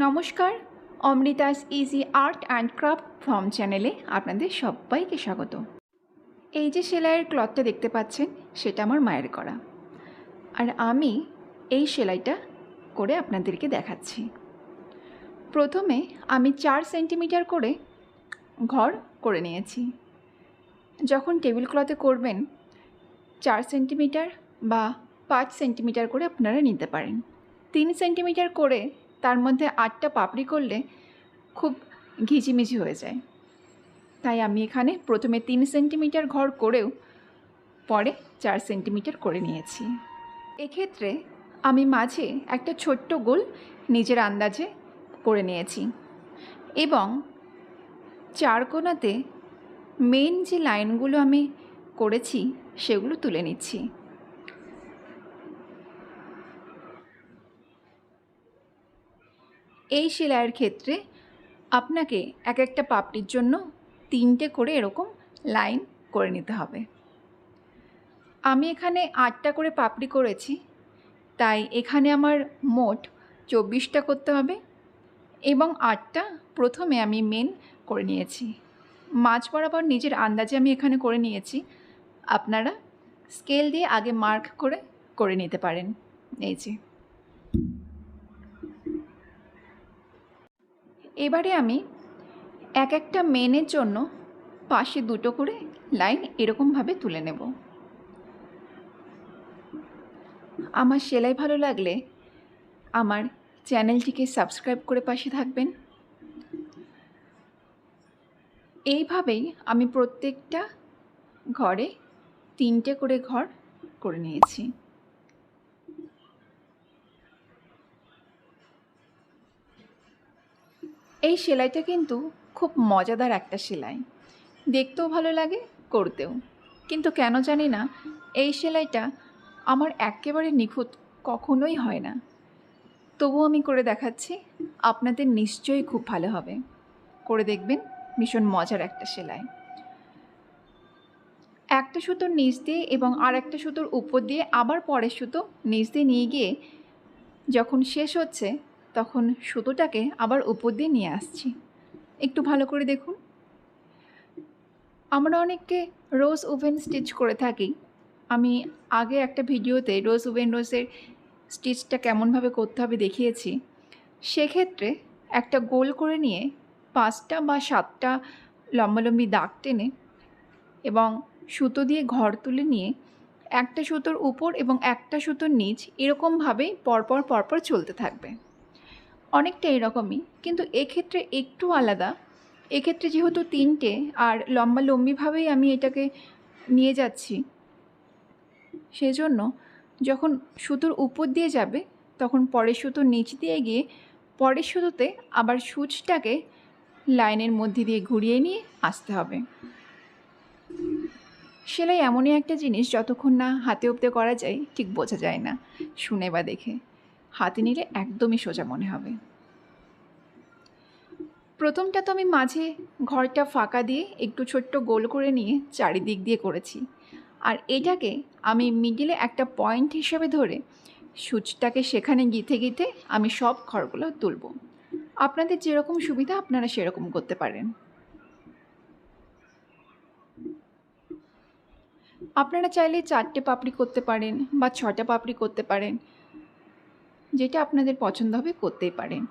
নমস্কার, Amrita's easy art and craft form চ্যানেলে আপনাদের সবাইকে স্বাগত। এই যে সেলাইয়ের ক্লথটা দেখতে পাচ্ছেন, সেটা আমার মায়ের করা, আর আমি এই সেলাইটা করে আপনাদেরকে দেখাচ্ছি। প্রথমে আমি 4 সেন্টিমিটার করে ঘর করে নিয়েছি। যখন টেবিল ক্লথে করবেন 4 সেন্টিমিটার বা 5 সেন্টিমিটার করে আপনারা নিতে পারেন। 3 সেন্টিমিটার করে তার মধ্যে 8টা পাপড়ি করলে খুব ঘিচিমিচি হয়ে যায়, তাই আমি এখানে প্রথমে 3 সেন্টিমিটার ঘর করেও পরে 4 সেন্টিমিটার করে নিয়েছি। এক্ষেত্রে আমি মাঝে একটা ছোট্ট গোল নিজের আন্দাজে করে নিয়েছি এবং 4 কোণাতে মেন যে লাইনগুলো আমি করেছি সেগুলো তুলে নিচ্ছি। এই সেলাইয়ের ক্ষেত্রে আপনাকে এক একটা পাপড়ির জন্য 3টে করে এরকম লাইন করে নিতে হবে। আমি এখানে 8টা করে পাপড়ি করেছি, তাই এখানে আমার মোট 24টা করতে হবে এবং 8টা প্রথমে আমি মেন করে নিয়েছি। মাঝ বরাবর নিজের আন্দাজে আমি এখানে করে নিয়েছি। আপনারা স্কেল দিয়ে আগে মার্ক করে নিতে পারেন। এই যে এবারে আমি এক একটা মেনের জন্য পাশে 2টো করে লাইন এরকমভাবে তুলে নেব। আমার সেলাই ভালো লাগলে আমার চ্যানেলটিকে সাবস্ক্রাইব করে পাশে থাকবেন। এইভাবেই আমি প্রত্যেকটা ঘরে 3টে করে ঘর করে নিয়েছি। এই সেলাইটা কিন্তু খুব মজাদার একটা সেলাই, দেখতেও ভালো লাগে, করতেও। কিন্তু কেন জানি না এই সেলাইটা আমার একেবারে নিখুঁত কখনোই হয় না। তবুও আমি করে দেখাচ্ছি, আপনাদের নিশ্চয়ই খুব ভালো হবে। করে দেখবেন, ভীষণ মজার একটা সেলাই। একটা সুতোর নিচ দিয়ে এবং আর একটা সুতোর উপর দিয়ে আবার পরের সুতো নিচ দিয়ে নিয়ে গিয়ে যখন শেষ হচ্ছে তখন সুতোটাকে আবার উপর দিয়ে নিয়ে আসছি। একটু ভালো করে দেখুন। আমরা অনেককে রোজ ওভেন স্টিচ করে থাকি। আমি আগে একটা ভিডিওতে রোজের স্টিচটা কেমনভাবে করতে হবে দেখিয়েছি। সেক্ষেত্রে একটা গোল করে নিয়ে 5টা বা 7টা লম্বালম্বি দাগ টেনে এবং সুতো দিয়ে ঘর তুলে নিয়ে একটা সুতোর উপর এবং একটা সুতোর নিচ এরকমভাবেই পরপর চলতে থাকবে। অনেকটা এরকমই, কিন্তু এক্ষেত্রে একটু আলাদা। এক্ষেত্রে যেহেতু 3টে আর লম্বালম্বিভাবেই আমি এটাকে নিয়ে যাচ্ছি, সেজন্য যখন সুতোর উপর দিয়ে যাবে তখন পরের সুতোর নিচ দিয়ে গিয়ে পরের সুতোতে আবার সূচটাকে লাইনের মধ্যে দিয়ে ঘুরিয়ে নিয়ে আসতে হবে। সেলাই এমনই একটা জিনিস, যতক্ষণ না হাতে অব্দে করা যায় ঠিক বোঝা যায় না, শুনে বা দেখে। হাতে নিলে একদমই সোজা মনে হবে। প্রথমটা তো আমি মাঝে ঘরটা ফাঁকা দিয়ে একটু ছোট্ট গোল করে নিয়ে চারিদিক দিয়ে করেছি, আর এটাকে আমি মিডিলে একটা পয়েন্ট হিসেবে ধরে সূচটাকে সেখানে গিঁথে আমি সব ঘরগুলো তুলব। আপনাদের যেরকম সুবিধা আপনারা সেরকম করতে পারেন। আপনারা চাইলে 4টে পাপড়ি করতে পারেন বা 6টা পাপড়ি করতে পারেন, যেটা আপনাদের পছন্দ হবে করতেই পারেন।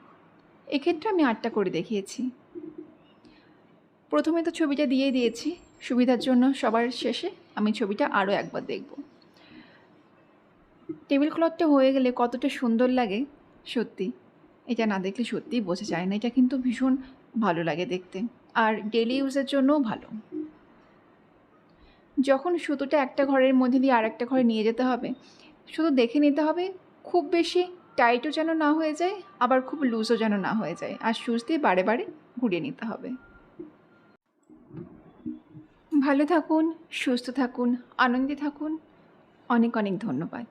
এক্ষেত্রে আমি 8টা করে দেখিয়েছি। প্রথমে তো ছবিটা দিয়ে দিয়েছি, সুবিধার জন্য সবার শেষে আমি ছবিটা আরও একবার দেখব। টেবিল ক্লথটা হয়ে গেলে কতটা সুন্দর লাগে সত্যি, এটা না দেখলে সত্যিই বোঝা যায় না। এটা কিন্তু ভীষণ ভালো লাগে দেখতে, আর ডেলি ইউজের জন্যও ভালো। যখন সুতোটা একটা ঘরের মধ্যে দিয়ে আর একটা ঘরে নিয়ে যেতে হবে, শুধু দেখে নিতে হবে খুব বেশি টাইটও যেন না হয়ে যায়, আবার খুব লুজও যেন না হয়ে যায়, আর সুচ দিয়ে বারে ঘুরিয়ে নিতে হবে। ভালো থাকুন, সুস্থ থাকুন, আনন্দে থাকুন। অনেক ধন্যবাদ।